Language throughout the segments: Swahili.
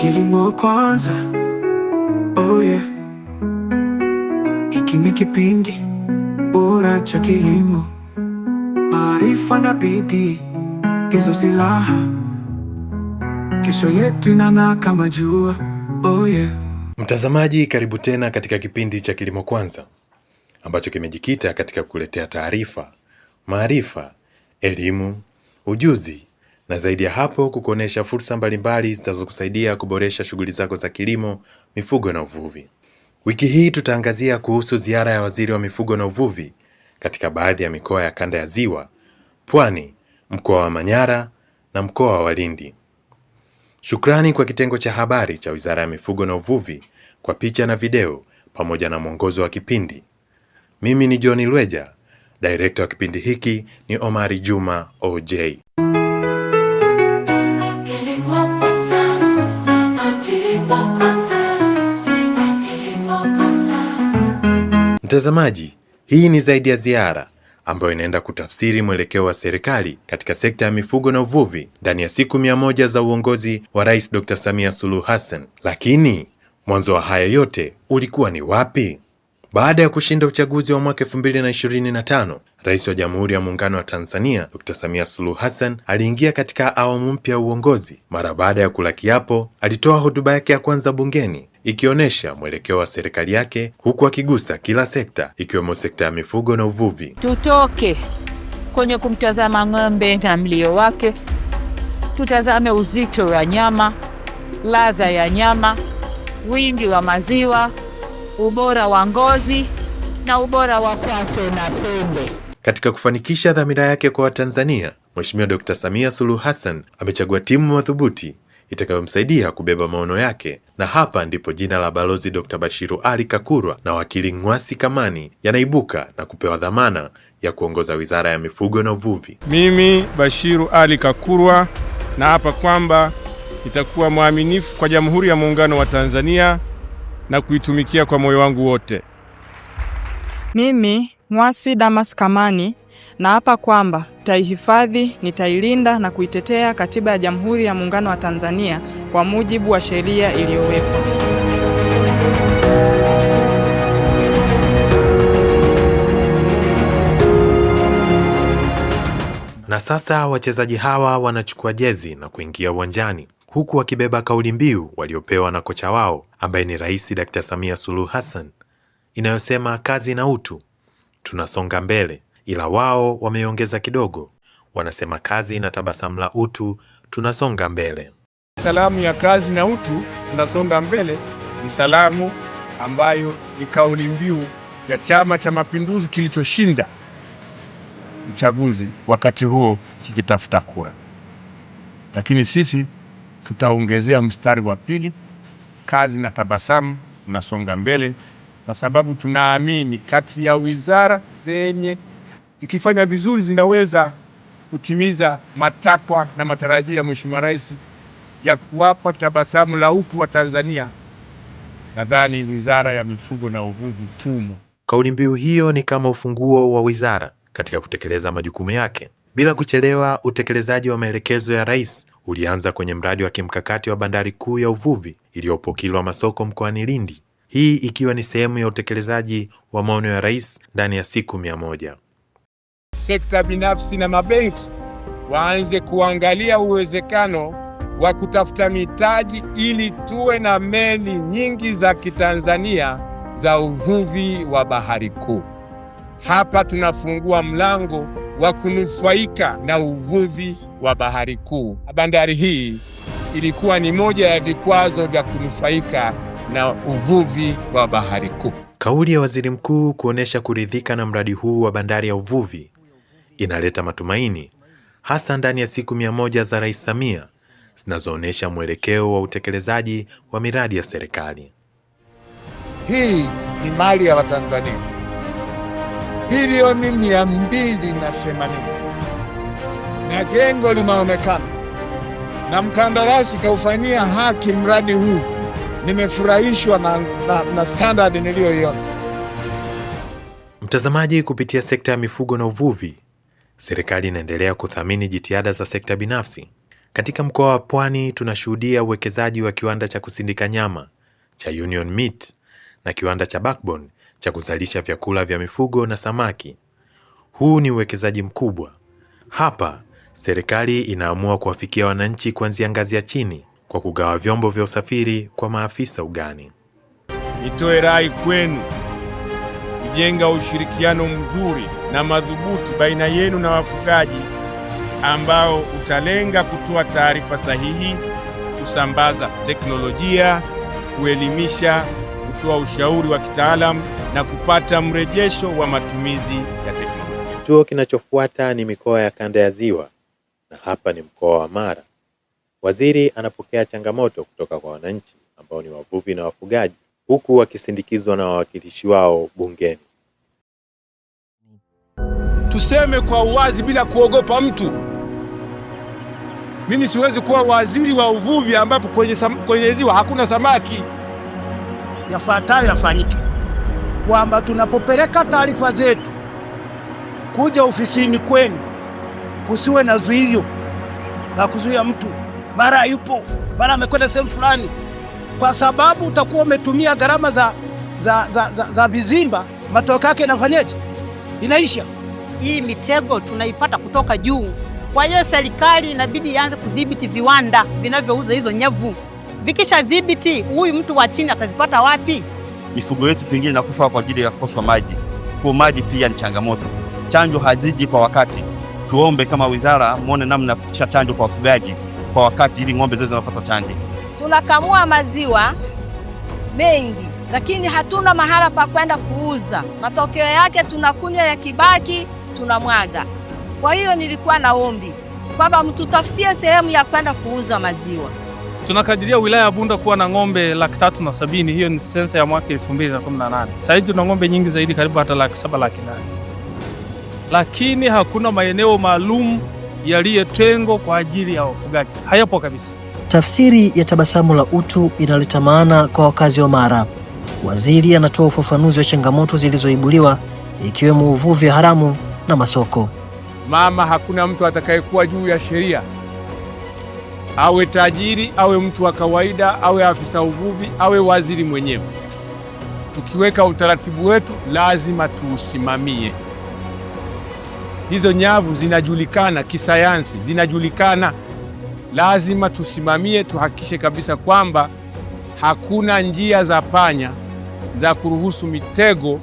Kilimo Kwanza, oh yeah. Hiki ni kipindi bora cha kilimo, maarifa na bidii ndizo silaha. Kesho yetu inang'aa kama jua, oh yeah. Mtazamaji, karibu tena katika kipindi cha Kilimo Kwanza ambacho kimejikita katika kukuletea taarifa, maarifa, elimu, ujuzi na zaidi ya hapo kukuonesha fursa mbalimbali zitazokusaidia kuboresha shughuli zako za kilimo, mifugo na uvuvi. Wiki hii tutaangazia kuhusu ziara ya Waziri wa Mifugo na Uvuvi katika baadhi ya mikoa ya Kanda ya Ziwa, Pwani, mkoa wa Manyara na mkoa wa Lindi. Shukrani kwa kitengo cha habari cha Wizara ya Mifugo na Uvuvi kwa picha na video pamoja na mwongozo wa kipindi. Mimi ni John Lweja, director wa kipindi hiki ni Omari Juma OJ. Mtazamaji, hii ni zaidi ya ziara ambayo inaenda kutafsiri mwelekeo wa serikali katika sekta ya mifugo na uvuvi ndani ya siku 100 za uongozi wa Rais Dr. Samia Suluhu Hassan. Lakini mwanzo wa haya yote ulikuwa ni wapi? Baada ya kushinda uchaguzi wa mwaka 2025, Rais wa Jamhuri ya Muungano wa Tanzania Dr. Samia Suluhu Hassan aliingia katika awamu mpya ya uongozi. Mara baada ya kula kiapo, alitoa hotuba yake ya kwanza bungeni ikionyesha mwelekeo wa serikali yake, huku akigusa kila sekta ikiwemo sekta ya mifugo na uvuvi. Tutoke kwenye kumtazama ng'ombe na mlio wake, tutazame uzito wa nyama, ladha ya nyama, wingi wa maziwa, ubora wa ngozi na ubora wa kwato na pembe. Katika kufanikisha dhamira yake kwa Watanzania, Mheshimiwa Dr. Samia Suluhu Hassan amechagua timu madhubuti itakayomsaidia kubeba maono yake, na hapa ndipo jina la Balozi Dr. Bashiru Ali Kakurwa na Wakili Ng'wasi Kamani yanaibuka na kupewa dhamana ya kuongoza Wizara ya Mifugo na Uvuvi. Mimi Bashiru Ali Kakurwa na hapa kwamba nitakuwa mwaminifu kwa Jamhuri ya Muungano wa Tanzania na kuitumikia kwa moyo wangu wote. Mimi Ng'wasi Damas Kamani na hapa kwamba nitaihifadhi, nitailinda na kuitetea Katiba ya Jamhuri ya Muungano wa Tanzania kwa mujibu wa sheria iliyowekwa. Na sasa wachezaji hawa wanachukua jezi na kuingia uwanjani, huku wakibeba kauli mbiu waliopewa na kocha wao ambaye ni Rais Dr. Samia Suluhu Hassan, inayosema kazi na utu, tunasonga mbele. Ila wao wameongeza kidogo, wanasema kazi na tabasamu la utu, tunasonga mbele. Salamu ya kazi na utu, tunasonga mbele ni salamu ambayo ni kauli mbiu ya Chama cha Mapinduzi kilichoshinda uchaguzi wakati huo kikitafuta kura. Lakini sisi tutaongezea mstari wa pili, kazi na tabasamu, tunasonga mbele, kwa sababu tunaamini kati ya wizara zenye ikifanya vizuri zinaweza kutimiza matakwa na matarajio ya Mheshimiwa Rais ya kuwapa tabasamu la utu wa Tanzania, nadhani Wizara ya Mifugo na Uvuvi tumo. Kauli mbiu hiyo ni kama ufunguo wa wizara katika kutekeleza majukumu yake. Bila kuchelewa, utekelezaji wa maelekezo ya Rais ulianza kwenye mradi wa kimkakati wa bandari kuu ya uvuvi iliyopo Kilwa Masoko mkoani Lindi. Hii ikiwa ni sehemu ya utekelezaji wa maono ya Rais ndani ya siku 100. Sekta binafsi na mabenki waanze kuangalia uwezekano wa kutafuta mitaji ili tuwe na meli nyingi za Kitanzania za uvuvi wa bahari kuu. Hapa tunafungua mlango wa kunufaika na uvuvi wa bahari kuu. Bandari hii ilikuwa ni moja ya vikwazo vya kunufaika na uvuvi wa bahari kuu. Kauli ya Waziri Mkuu kuonesha kuridhika na mradi huu wa bandari ya uvuvi inaleta matumaini, hasa ndani ya siku 100 za Rais Samia zinazoonesha mwelekeo wa utekelezaji wa miradi ya serikali. Hii ni mali ya Watanzania, bilioni 280, na jengo linaonekana na mkandarasi kaufanyia haki mradi huu. Nimefurahishwa na standard niliyoiona. Mtazamaji, kupitia sekta ya mifugo na uvuvi, serikali inaendelea kuthamini jitihada za sekta binafsi Katika mkoa wa Pwani tunashuhudia uwekezaji wa kiwanda cha kusindika nyama cha Union Meat na kiwanda cha Backbone cha kuzalisha vyakula vya mifugo na samaki. Huu ni uwekezaji mkubwa. Hapa serikali inaamua kuwafikia wananchi kuanzia ngazi ya chini kwa kugawa vyombo vya usafiri kwa maafisa ugani. Nitoe rai kwenu kujenga ushirikiano mzuri na madhubuti baina yenu na wafugaji ambao utalenga kutoa taarifa sahihi, kusambaza teknolojia, kuelimisha, kutoa ushauri wa kitaalamu na kupata mrejesho wa matumizi ya teknolojia. Kituo kinachofuata ni mikoa ya Kanda ya Ziwa na hapa ni mkoa wa Mara. Waziri anapokea changamoto kutoka kwa wananchi ambao ni wavuvi na wafugaji, huku wakisindikizwa na wawakilishi wao bungeni. Tuseme kwa uwazi bila kuogopa mtu. Mimi siwezi kuwa waziri wa uvuvi ambapo kwenye ziwa hakuna samaki. Yafuatayo yafanyike kwamba tunapopeleka taarifa zetu kuja ofisini kwenu, kusiwe na zuio na kuzuia mtu mara yupo mara amekwenda sehemu fulani, kwa sababu utakuwa umetumia gharama za vizimba. Matokeo yake inafanyaje? Inaisha. Hii mitego tunaipata kutoka juu. Kwa hiyo serikali inabidi ianze kudhibiti viwanda vinavyouza hizo nyavu. Vikisha dhibiti, huyu mtu wa chini atazipata wapi? Mifugo yetu pengine inakufa kwa ajili ya kukosa maji. Kwa maji pia ni changamoto. Chanjo haziji kwa wakati. Tuombe kama wizara muone namna kufikisha chanjo kwa wafugaji kwa wakati ili ng'ombe zetu zinapata chanjo. Tunakamua maziwa mengi lakini hatuna mahala pa kwenda kuuza. Matokeo yake tunakunywa ya kibaki, tunamwaga. Kwa hiyo nilikuwa na ombi kwamba mtutafutie sehemu ya kwenda kuuza maziwa. Tunakadiria wilaya ya Bunda kuwa na ng'ombe 370,000. Hiyo ni sensa ya mwaka 2018. Sasa hivi tuna ng'ombe nyingi zaidi, karibu hata 700,000. Lakini hakuna maeneo maalum yaliyotengwa kwa ajili ya wafugaji. Hayapo kabisa. Tafsiri ya tabasamu la utu inaleta maana kwa wakazi wa Mara. Waziri anatoa ufafanuzi wa changamoto zilizoibuliwa ikiwemo uvuvi haramu na masoko. Mama, hakuna mtu atakayekuwa juu ya sheria. Awe tajiri, awe mtu wa kawaida, awe afisa uvuvi, awe waziri mwenyewe. Tukiweka utaratibu wetu lazima tuusimamie. Hizo nyavu zinajulikana kisayansi, zinajulikana. Lazima tusimamie, tuhakikishe kabisa kwamba hakuna njia za panya za kuruhusu mitego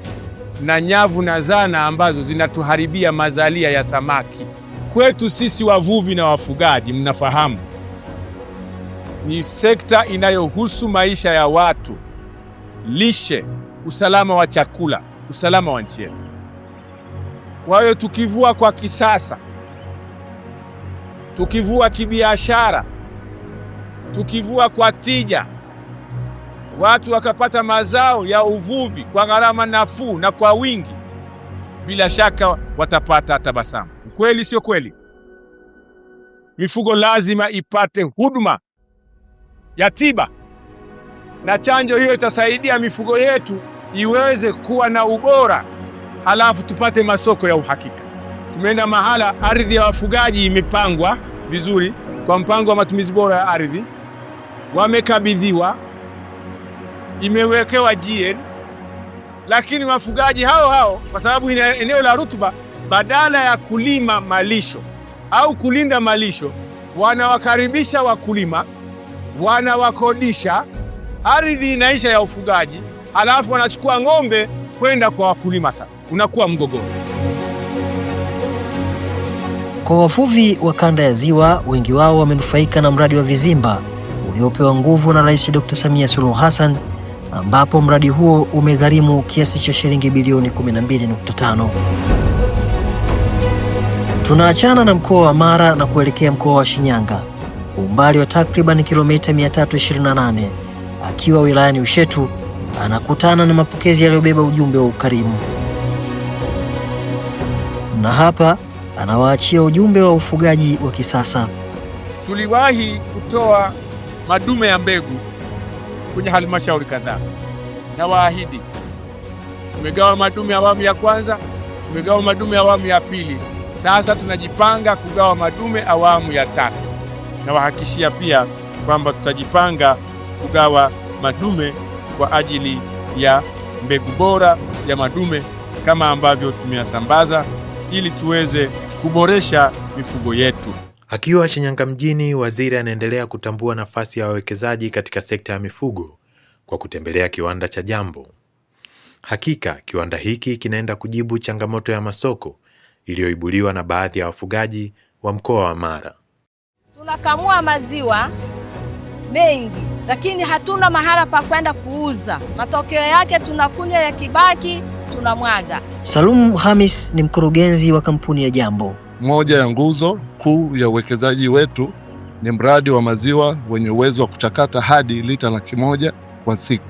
na nyavu na zana ambazo zinatuharibia mazalia ya samaki. Kwetu sisi wavuvi na wafugaji, mnafahamu, ni sekta inayohusu maisha ya watu, lishe, usalama wa chakula, usalama wa nchi yetu. Kwa hiyo tukivua kwa kisasa, tukivua kibiashara, tukivua kwa tija, watu wakapata mazao ya uvuvi kwa gharama nafuu na kwa wingi, bila shaka watapata tabasamu. Kweli sio kweli? Mifugo lazima ipate huduma ya tiba, na chanjo hiyo itasaidia mifugo yetu iweze kuwa na ubora, halafu tupate masoko ya uhakika. Tumeenda mahala ardhi ya wafugaji imepangwa vizuri kwa mpango wa matumizi bora ya ardhi, wamekabidhiwa, imewekewa GN, lakini wafugaji hao kwa sababu ina eneo la rutuba, badala ya kulima malisho au kulinda malisho, wanawakaribisha wakulima, wanawakodisha, ardhi inaisha ya ufugaji, halafu wanachukua ng'ombe kwenda kwa wakulima. Sasa unakuwa mgogoro. Kwa wavuvi wa Kanda ya Ziwa, wengi wao wamenufaika na mradi wa vizimba uliopewa nguvu na Rais Dr. Samia Suluhu Hassan, ambapo mradi huo umegharimu kiasi cha shilingi bilioni 12.5. Tunaachana na mkoa wa Mara na kuelekea mkoa wa Shinyanga, umbali wa takriban kilomita 328. Akiwa wilayani Ushetu, anakutana na mapokezi yaliyobeba ujumbe wa ukarimu, na hapa anawaachia ujumbe wa ufugaji wa kisasa. Tuliwahi kutoa madume ya mbegu kwenye halmashauri kadhaa, na waahidi tumegawa madume awamu ya kwanza, tumegawa madume awamu ya pili. Sasa tunajipanga kugawa madume awamu ya tatu. na wahakikishia pia kwamba tutajipanga kugawa madume kwa ajili ya mbegu bora ya madume kama ambavyo tumeyasambaza ili tuweze kuboresha mifugo yetu. Akiwa Shinyanga mjini, waziri anaendelea kutambua nafasi ya wawekezaji katika sekta ya mifugo kwa kutembelea kiwanda cha Jambo. Hakika kiwanda hiki kinaenda kujibu changamoto ya masoko iliyoibuliwa na baadhi ya wafugaji wa mkoa wa Mara. Tunakamua maziwa mengi, lakini hatuna mahala pa kwenda kuuza. Matokeo yake tunakunywa yakibaki tunamwaga. Salum Hamis ni mkurugenzi wa kampuni ya Jambo. Moja ya nguzo kuu ya uwekezaji wetu ni mradi wa maziwa wenye uwezo wa kuchakata hadi lita 100,000 kwa siku.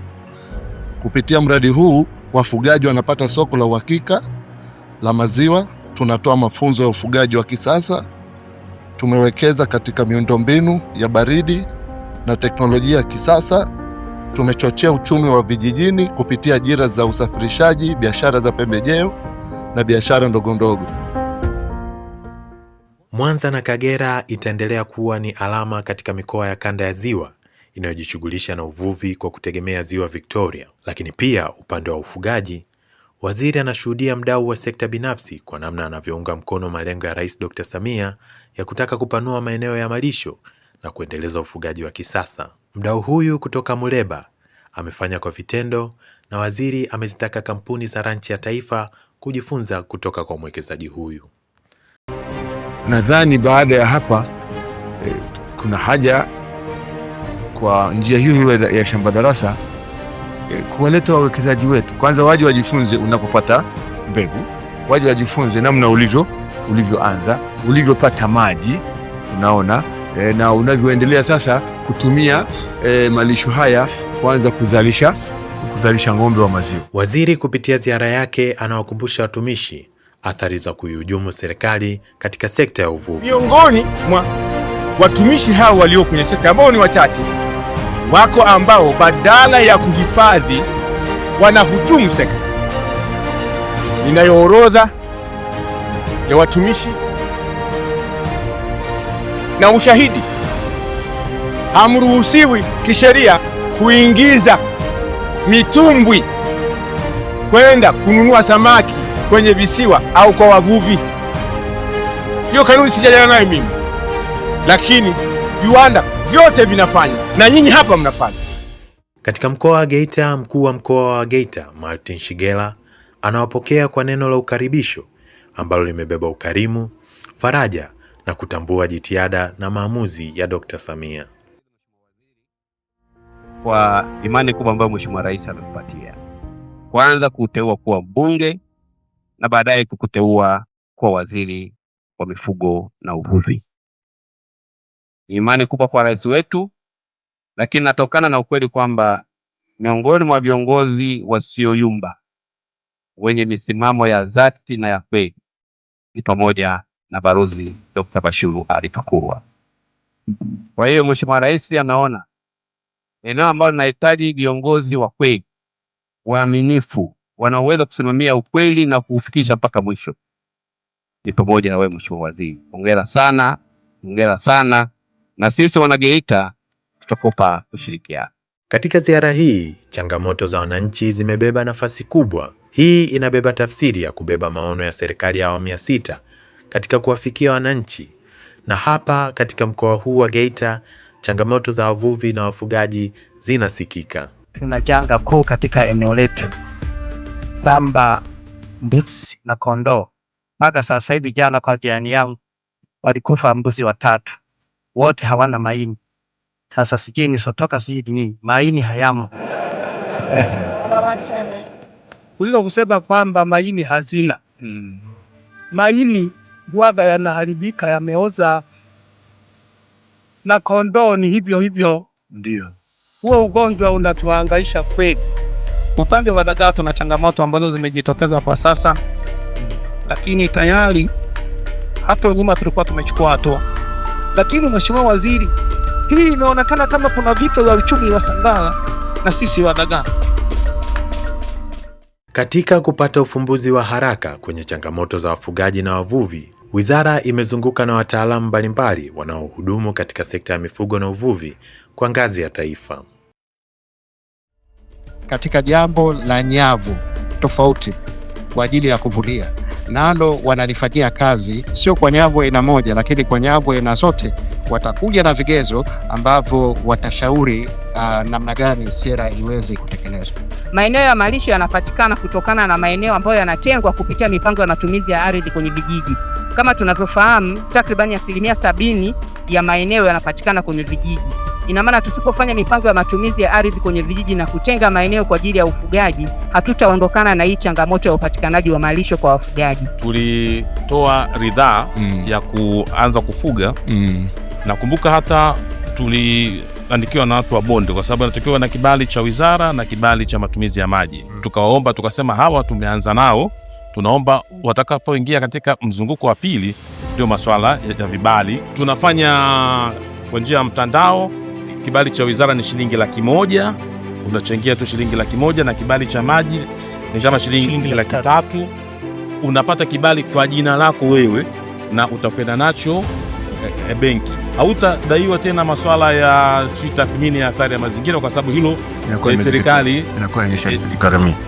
Kupitia mradi huu, wafugaji wanapata soko la uhakika la maziwa. Tunatoa mafunzo ya ufugaji wa kisasa. Tumewekeza katika miundombinu ya baridi na teknolojia ya kisasa. Tumechochea uchumi wa vijijini kupitia ajira za usafirishaji, biashara za pembejeo na biashara ndogo ndogo. Mwanza na Kagera itaendelea kuwa ni alama katika mikoa ya kanda ya Ziwa inayojishughulisha na uvuvi kwa kutegemea Ziwa Victoria. Lakini pia upande wa ufugaji, waziri anashuhudia mdau wa sekta binafsi kwa namna anavyounga mkono malengo ya Rais Dr. Samia ya kutaka kupanua maeneo ya malisho na kuendeleza ufugaji wa kisasa. Mdau huyu kutoka Muleba amefanya kwa vitendo, na waziri amezitaka kampuni za ranchi ya taifa kujifunza kutoka kwa mwekezaji huyu. Nadhani baada ya hapa kuna haja kwa njia hiyo ya shamba darasa kuwaleta wawekezaji wetu. Kwanza waje wajifunze unapopata mbegu, waje wajifunze namna ulivyoanza, ulivyopata maji, unaona, na unavyoendelea sasa kutumia malisho haya kuanza kuzalisha ng'ombe wa maziwa. Waziri kupitia ziara yake anawakumbusha watumishi athari za kuihujumu serikali katika sekta ya uvuvi. Miongoni mwa watumishi hao walio kwenye sekta ambao ni wachache, wako ambao badala ya kuhifadhi wanahujumu sekta. Ninayo orodha ya watumishi na ushahidi. Hamruhusiwi kisheria kuingiza mitumbwi kwenda kununua samaki kwenye visiwa au kwa wavuvi. Hiyo kanuni sijajana nayo mimi, lakini viwanda vyote vinafanya na nyinyi hapa mnafanya. Katika mkoa wa Geita, mkuu wa mkoa wa Geita Martin Shigela anawapokea kwa neno la ukaribisho ambalo limebeba ukarimu, faraja na kutambua jitihada na maamuzi ya Dr. Samia. Kwa imani kubwa ambayo Mheshimiwa Rais ametupatia, kwanza kuteua kuwa mbunge na baadaye kukuteua kuwa waziri wa mifugo na uvuvi. Imani kubwa kwa rais wetu, lakini natokana na ukweli kwamba miongoni mwa viongozi wasioyumba wenye misimamo ya dhati na ya kweli ni pamoja na Balozi Dr. Bashiru Ali Kakurwa. Kwa hiyo Mheshimiwa Rais anaona eneo ambalo linahitaji viongozi wa kweli, waaminifu, wanaoweza kusimamia ukweli na kuufikisha mpaka mwisho, ni pamoja na wewe Mheshimiwa Waziri. Hongera sana, hongera sana, na sisi Wanageita tutakupa ushirikiano. Katika ziara hii, changamoto za wananchi zimebeba nafasi kubwa. Hii inabeba tafsiri ya kubeba maono ya serikali ya awamu ya 6 katika kuwafikia wananchi. Na hapa katika mkoa huu wa Geita, changamoto za wavuvi na wafugaji zinasikika. Tuna janga kuu katika eneo letu, kwamba mbuzi na kondoo. Mpaka sasa hivi, jana kwa jirani yangu walikufa mbuzi 3, wote hawana maini. Sasa sijui nisotoka sijui nini, maini hayamo. Kuliko kusema kwamba maini hazina. Maini huwaga yanaharibika, yameoza, na kondoo ni hivyo hivyo. Ndio. Huo ugonjwa unatuhangaisha kweli. Upande wa dagaa tuna changamoto ambazo zimejitokeza kwa sasa, lakini tayari hapo nyuma tulikuwa tumechukua hatua. Lakini Mheshimiwa Waziri, hii imeonekana kama kuna vita vya uchumi wa Sangala na sisi wa dagaa. Katika kupata ufumbuzi wa haraka kwenye changamoto za wafugaji na wavuvi, Wizara imezunguka na wataalamu mbalimbali wanaohudumu katika sekta ya mifugo na uvuvi kwa ngazi ya taifa. Katika jambo la nyavu tofauti kwa ajili ya kuvulia, nalo wanalifanyia kazi, sio kwa nyavu aina moja, lakini kwa nyavu aina zote. Watakuja na vigezo ambavyo watashauri namna gani sera iweze kutekelezwa. Maeneo ya malisho yanapatikana kutokana na maeneo ambayo yanatengwa kupitia mipango ya matumizi ya ardhi kwenye vijiji. Kama tunavyofahamu, takribani 70% ya maeneo yanapatikana kwenye vijiji. Ina maana tusipofanya mipango ya matumizi ya ardhi kwenye vijiji na kutenga maeneo kwa ajili ya ufugaji, hatutaondokana na hii changamoto ya upatikanaji wa malisho kwa wafugaji. Tulitoa ridhaa ya kuanza kufuga. Nakumbuka hata tuliandikiwa na watu wa bonde, kwa sababu natakiwa na kibali cha wizara na kibali cha matumizi ya maji. Tukawaomba, tukasema hawa tumeanza nao, tunaomba watakapoingia katika mzunguko wa pili ndio masuala ya vibali. Tunafanya kwa njia ya mtandao. Kibali cha wizara ni shilingi 100,000, unachangia tu shilingi 100,000, na kibali cha maji ni kama shilingi 300,000. Unapata kibali kwa jina lako wewe na utakwenda nacho benki. Hautadaiwa tena masuala ya tathmini ya athari ya mazingira, kwa sababu hilo serikali inakuwa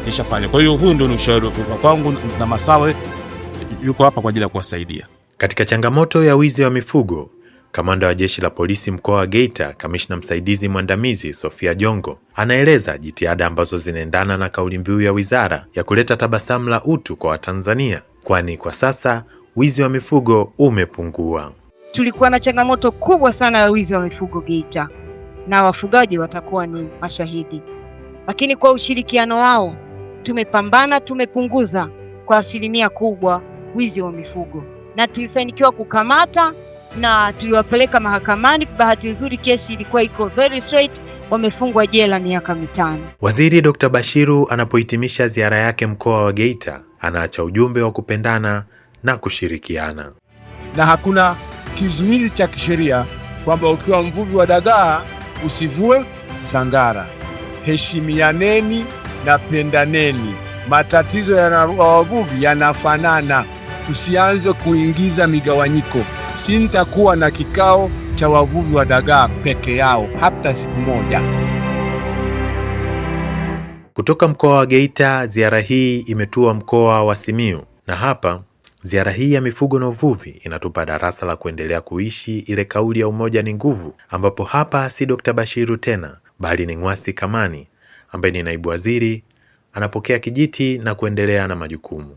ishafanya. Kwa hiyo huyu ndio ushauri kwangu, na Masawe yuko hapa kwa ajili ya kuwasaidia. Katika changamoto ya wizi wa mifugo, Kamanda wa Jeshi la Polisi mkoa wa Geita, Kamishna Msaidizi Mwandamizi Sofia Jongo, anaeleza jitihada ambazo zinaendana na kauli mbiu ya wizara ya kuleta tabasamu la utu kwa Watanzania, kwani kwa sasa wizi wa mifugo umepungua. Tulikuwa na changamoto kubwa sana ya wizi wa mifugo Geita, na wafugaji watakuwa ni mashahidi. Lakini kwa ushirikiano wao tumepambana, tumepunguza kwa 1% kubwa wizi wa mifugo, na tulifanikiwa kukamata na tuliwapeleka mahakamani. Bahati nzuri kesi ilikuwa iko very straight, wamefungwa jela miaka 5. Waziri Dr. Bashiru anapohitimisha ziara yake mkoa wa Geita, anaacha ujumbe wa kupendana na kushirikiana. Na hakuna kizuizi cha kisheria kwamba ukiwa mvuvi wa dagaa usivue sangara. Heshimianeni na pendaneni. Matatizo ya wavuvi yanafanana, tusianze kuingiza migawanyiko. Sintakuwa na kikao cha wavuvi wa dagaa peke yao hata siku moja. Kutoka mkoa wa Geita, ziara hii imetua mkoa wa Simiyu, na hapa ziara hii ya mifugo na uvuvi inatupa darasa la kuendelea kuishi ile kauli ya umoja ni nguvu, ambapo hapa si Dr. Bashiru tena, bali ni Ng'wasi Kamani ambaye ni naibu waziri, anapokea kijiti na kuendelea na majukumu.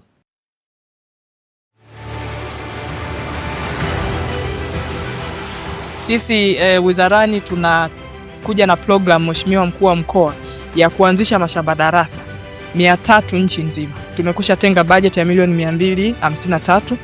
Sisi wizarani tunakuja na program, Mheshimiwa Mkuu wa Mkoa, ya kuanzisha mashamba darasa 300 nchi nzima. Tumekusha tenga bajeti ya milioni 253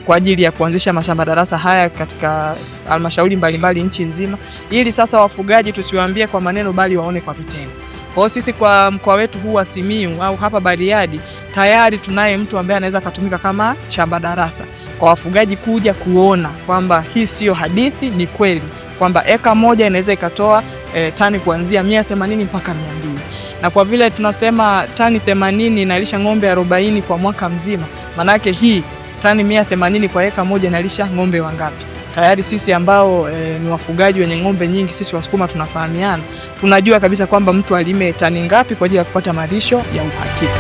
kwa ajili ya kuanzisha mashamba darasa haya katika halmashauri mbalimbali nchi nzima, ili sasa wafugaji tusiwaambie kwa maneno bali waone kwa vitendo. Kwa hiyo sisi kwa mkoa wetu huu wa Simiyu au hapa Bariadi tayari tunaye mtu ambaye anaweza kutumika kama shamba darasa kwa wafugaji kuja kuona kwamba hii sio hadithi, ni kweli kwamba eka moja inaweza ikatoa tani kuanzia 180 mpaka 200. Na kwa vile tunasema tani 80 inalisha ng'ombe 40 kwa mwaka mzima, manake hii tani 180 kwa eka moja inalisha ng'ombe wangapi? Tayari sisi ambao ni wafugaji wenye ng'ombe nyingi, sisi Wasukuma tunafahamiana, tunajua kabisa kwamba mtu alime tani ngapi kwa ajili ya kupata malisho ya uhakika.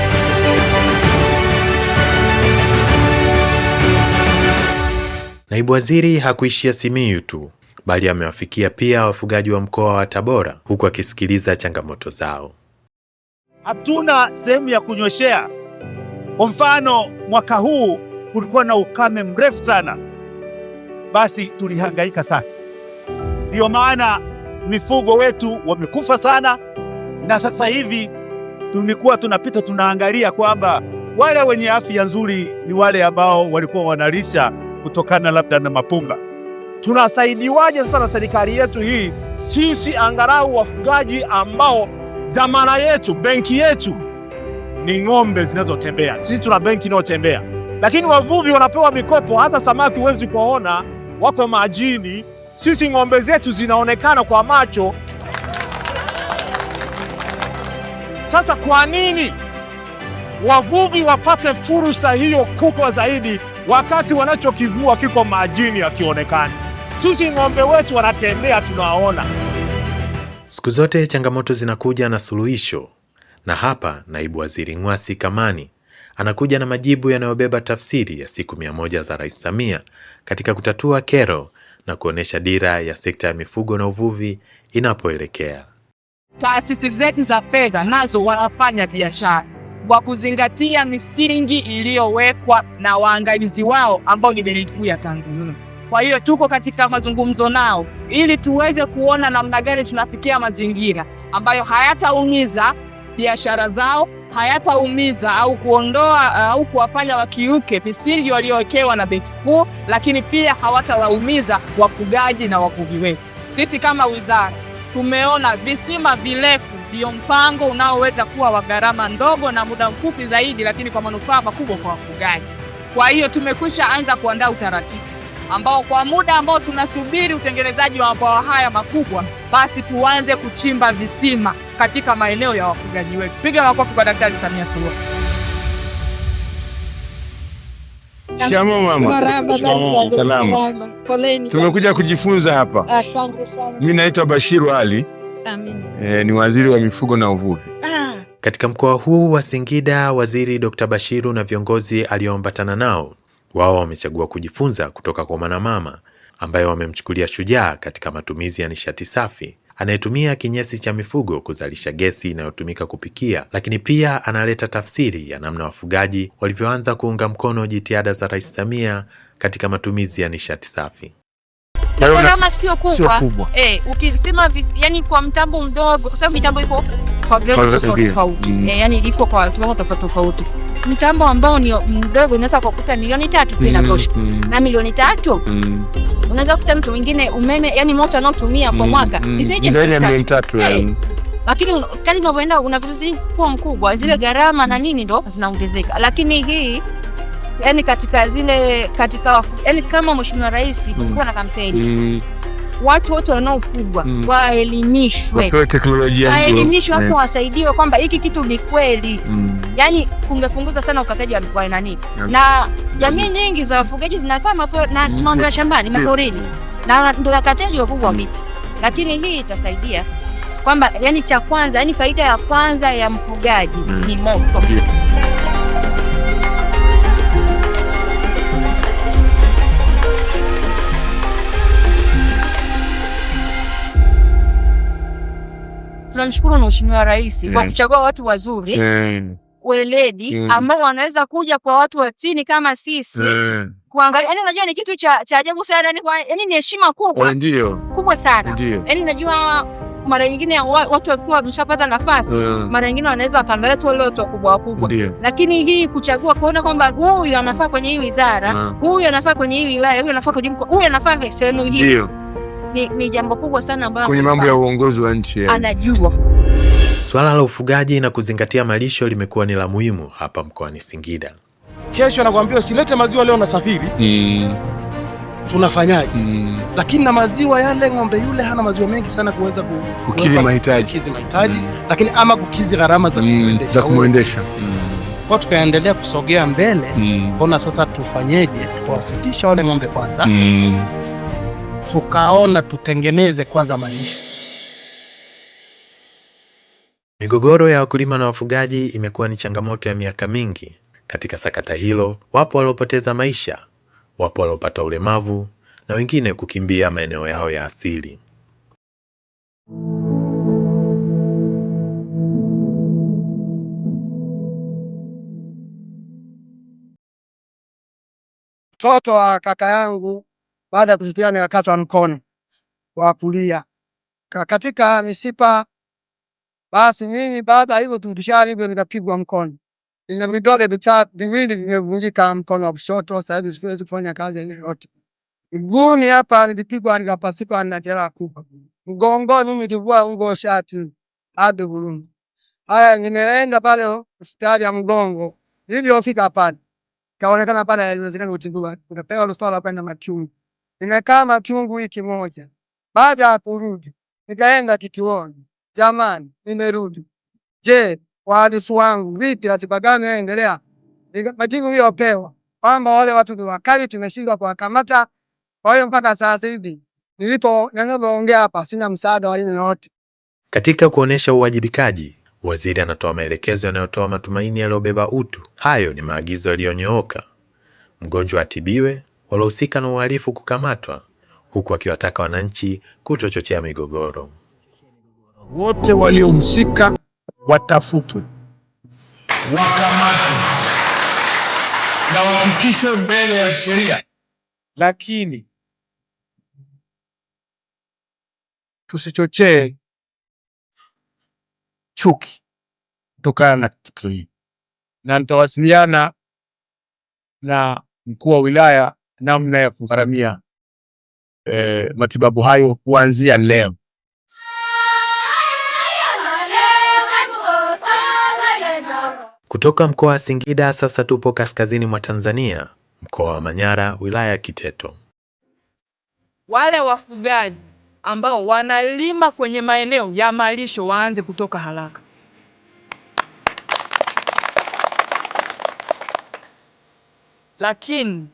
Naibu waziri hakuishia Simiyu tu, bali amewafikia pia wafugaji wa mkoa wa Tabora, huku akisikiliza changamoto zao. Hatuna sehemu ya kunyoshea. Kwa mfano, mwaka huu kulikuwa na ukame mrefu sana, basi tulihangaika sana. Ndio maana mifugo wetu wamekufa sana, na sasa hivi tulikuwa tunapita tunaangalia kwamba wale wenye afya nzuri ni wale ambao walikuwa wanalisha kutokana labda na mapumba. Tunasaidiwaje sasa na serikali yetu hii, sisi angalau wafugaji ambao dhamana yetu, benki yetu ni ng'ombe zinazotembea. Sisi tuna benki inayotembea, lakini wavuvi wanapewa mikopo, hata samaki huwezi kuona wako majini. Sisi ng'ombe zetu zinaonekana kwa macho. Sasa kwa nini wavuvi wapate fursa hiyo kubwa zaidi wakati wanachokivua kiko majini yakionekana. Sisi ng'ombe wetu wanatembea, tunawaona. Siku zote changamoto zinakuja na suluhisho, na hapa naibu waziri Ng'wasi Kamani anakuja na majibu yanayobeba tafsiri ya siku 100 za Rais Samia katika kutatua kero na kuonesha dira ya sekta ya mifugo na uvuvi inapoelekea. Taasisi zetu za fedha nazo wanafanya biashara kwa kuzingatia misingi iliyowekwa na waangalizi wao ambao ni Benki Kuu ya Tanzania. Kwa hiyo tuko katika mazungumzo nao ili tuweze kuona namna gani tunafikia mazingira ambayo hayataumiza biashara zao, hayataumiza au kuondoa au kuwafanya wakiuke misingi waliowekewa na Benki Kuu, lakini pia hawatawaumiza wafugaji na wavuvi wetu. Sisi kama wizara tumeona visima virefu ndio mpango unaoweza kuwa wa gharama ndogo na muda mfupi zaidi, lakini kwa manufaa makubwa kwa wafugaji. Kwa hiyo tumekwisha anza kuandaa utaratibu ambao kwa muda ambao tunasubiri utengenezaji wa mabwawa haya makubwa, basi tuanze kuchimba visima katika maeneo ya wafugaji wetu. Piga makofi kwa Daktari Samia Suluhu. Shikamoo mama. Salama. Poleni. Tumekuja kujifunza hapa. Asante sana. Mimi naitwa Bashiru Ali. Amina. Ni waziri wa mifugo na uvuvi. Katika mkoa huu wa Singida, Waziri Dr. Bashiru na viongozi alioambatana nao, wao wamechagua kujifunza kutoka kwa mwanamama ambaye wamemchukulia shujaa katika matumizi ya nishati safi, anayetumia kinyesi cha mifugo kuzalisha gesi inayotumika kupikia, lakini pia analeta tafsiri ya namna wafugaji walivyoanza kuunga mkono jitihada za Rais Samia katika matumizi ya nishati safi. Gharama sio kubwa. Ukisema yani kwa mtambo mdogo, kwa sababu mitambo iko kwa gharama tofauti. Yani iko kwa kiwango tofauti. Mtambo ambao ni mdogo unaweza kukuta milioni 3 tu inatosha. Na milioni 3 unaweza kukuta mtu mwingine umeme, yani moto anaotumia kwa mwaka zaidi ya milioni 3. Lakini kadri unavyoenda unavizidi kuwa mkubwa, zile gharama na nini ndo zinaongezeka. Lakini hii yani yani kama Mheshimiwa Rais kulikuwa na kampeni, watu wote wanaofugwa waelimishwe, waelimishwe hapo, wasaidiwe kwamba hiki kitu ni kweli. Yani kungepunguza sana ukataji wa nani. Na jamii nyingi za wafugaji zinakaa na mambo ya shambani, maporini, na ndio wakataji wakubwa wa miti. Lakini hii itasaidia kwamba yani cha kwanza, yani faida ya kwanza ya mfugaji ni moto. Tunamshukuru Mheshimiwa Rais kwa kuchagua watu wazuri, weledi, ambao wanaweza kuja kwa watu wa chini kama sisi kuangalia. Yani unajua ni kitu cha ajabu sana, yani ni heshima kubwa. Kubwa sana. Yani unajua mara nyingine watu wakiwa wameshapata nafasi, mara nyingine wanaweza wakaangalia tu wale watu wakubwa. Lakini hii kuchagua kuona kwamba huyu anafaa kwenye hii wizara, huyu anafaa kwenye hii wilaya, huyu anafaa kwenye huyu anafaa sehemu hii. Ni jambo kubwa sana ambalo kwenye mambo ya uongozi wa nchi anajua. Swala la ufugaji na kuzingatia malisho limekuwa ni la muhimu hapa mkoani Singida. Kesho anakuambia usilete maziwa leo, nasafiri. Tunafanyaje? Lakini na maziwa yale, ng'ombe yule hana maziwa mengi sana kuweza kukidhi mahitaji, lakini ama kukidhi gharama za kumuendesha. Kwa tukaendelea kusogea mbele, kuna sasa tufanyeje? Tutawasitisha wale ng'ombe kwanza. Tukaona tutengeneze kwanza maisha. Migogoro ya wakulima na wafugaji imekuwa ni changamoto ya miaka mingi. Katika sakata hilo, wapo waliopoteza maisha, wapo waliopata ulemavu, na wengine kukimbia maeneo yao ya asili. Mtoto wa kaka yangu baada ya kuzipiana nikakatwa mkono wa kulia katika mishipa. Basi mimi baada hivyo tulishari hivyo nikapigwa mkono. Nina vidole viwili vimevunjika mkono wa kushoto, sasa hivi siwezi kufanya kazi yoyote. Mguuni hapa nilipigwa nikapasuka na jeraha kubwa. Mgongoni mimi nilivua nguo shati hadi huruma. Haya, nimeenda pale hospitali ya Mgongo. Nilipofika pale kaonekana pale haiwezekani kutibiwa. Nikapewa rufaa la kwenda Matungu. Nimekaa Matungu wiki moja. Baada ya kurudi nikaenda kituoni. Jamani, nimerudi. Je, wahalifu wangu vipi, ratiba gani inaendelea? Majibu niliyopewa kwamba wale watu ni wakali, tumeshindwa kuwakamata. Kwa hiyo mpaka sasa hivi ninapoongea hapa sina msaada wa aina yoyote. Katika kuonesha uwajibikaji, waziri anatoa maelekezo yanayotoa matumaini yaliyobeba utu. Hayo ni maagizo yaliyonyooka: mgonjwa atibiwe, waliohusika na uhalifu kukamatwa, huku akiwataka wananchi kutochochea migogoro. Wote waliohusika watafutwe, wakamatwe na wafikishwe mbele ya sheria, lakini tusichochee chuki kutokana na tukio hili, na nitawasiliana na mkuu wa wilaya namna ya kugharamia matibabu hayo kuanzia leo. Kutoka mkoa wa Singida sasa tupo kaskazini mwa Tanzania, mkoa wa Manyara, wilaya ya Kiteto. Wale wafugaji ambao wanalima kwenye maeneo ya malisho waanze kutoka haraka. Lakini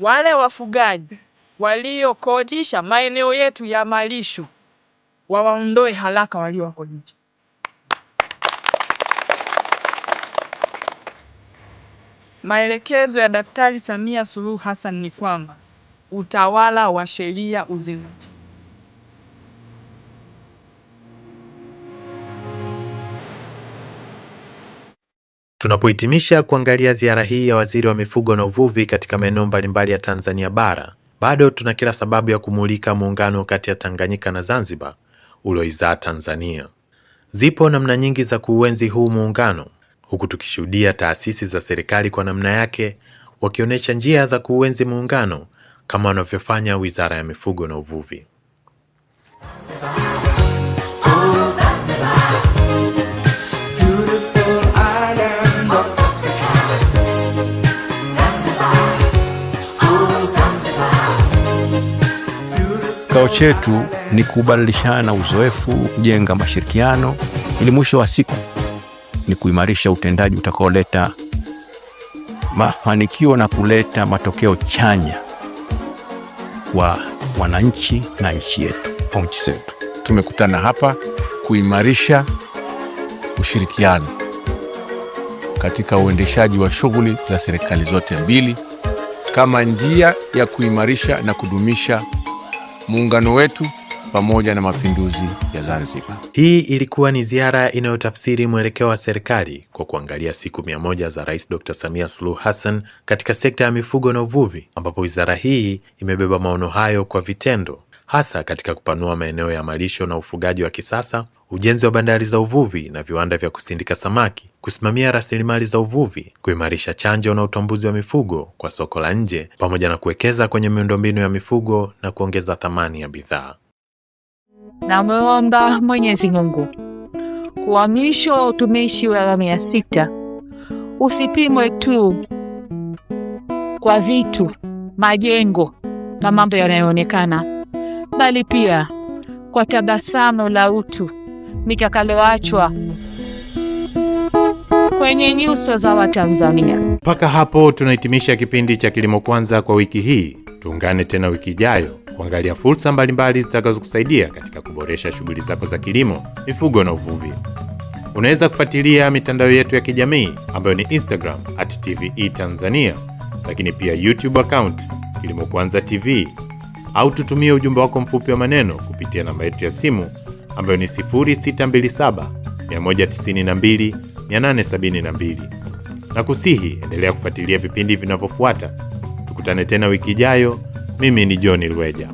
wale wafugaji waliokodisha maeneo yetu ya malisho wawaondoe haraka waliokodisha. Maelekezo ya Daktari Samia Suluhu Hassan ni kwamba utawala wa sheria uzingatiwe. Tunapohitimisha kuangalia ziara hii ya waziri wa mifugo na uvuvi katika maeneo mbalimbali ya Tanzania bara, bado tuna kila sababu ya kumulika muungano kati ya Tanganyika na Zanzibar ulioizaa Tanzania. Zipo namna nyingi za kuuenzi huu muungano, huku tukishuhudia taasisi za serikali kwa namna yake wakionyesha njia za kuuenzi muungano kama wanavyofanya Wizara ya Mifugo na Uvuvi. Kikao chetu ni kubadilishana uzoefu, kujenga mashirikiano, ili mwisho wa siku ni kuimarisha utendaji utakaoleta mafanikio na kuleta matokeo chanya kwa wananchi na nchi yetu au nchi zetu. Tumekutana hapa kuimarisha ushirikiano katika uendeshaji wa shughuli za serikali zote mbili kama njia ya kuimarisha na kudumisha muungano wetu pamoja na mapinduzi ya Zanzibar. Hii ilikuwa ni ziara inayotafsiri mwelekeo wa serikali kwa kuangalia siku 100 za Rais Dr. Samia Suluhu Hassan katika sekta ya mifugo na uvuvi, ambapo wizara hii imebeba maono hayo kwa vitendo, hasa katika kupanua maeneo ya malisho na ufugaji wa kisasa, ujenzi wa bandari za uvuvi na viwanda vya kusindika samaki, kusimamia rasilimali za uvuvi, kuimarisha chanjo na utambuzi wa mifugo kwa soko la nje, pamoja na kuwekeza kwenye miundombinu ya mifugo na kuongeza thamani ya bidhaa. Namuomba Mwenyezi Mungu uhamisho wa utumishi wa awamu ya 6 usipimwe tu kwa vitu, majengo na mambo yanayoonekana, bali pia kwa tabasamu la utu litakaloachwa kwenye nyuso za Watanzania. Mpaka hapo tunahitimisha kipindi cha Kilimo Kwanza kwa wiki hii. Tuungane tena wiki ijayo kuangalia fursa mbalimbali zitakazokusaidia katika kuboresha shughuli zako za kilimo, mifugo na uvuvi. Unaweza kufuatilia mitandao yetu ya kijamii ambayo ni Instagram @TVE Tanzania, lakini pia YouTube account Kilimo Kwanza TV, au tutumie ujumbe wako mfupi wa maneno kupitia namba yetu ya simu ambayo ni 0627 192 872. Na kusihi endelea kufuatilia vipindi vinavyofuata. Tukutane tena wiki ijayo. Mimi ni John Lweja.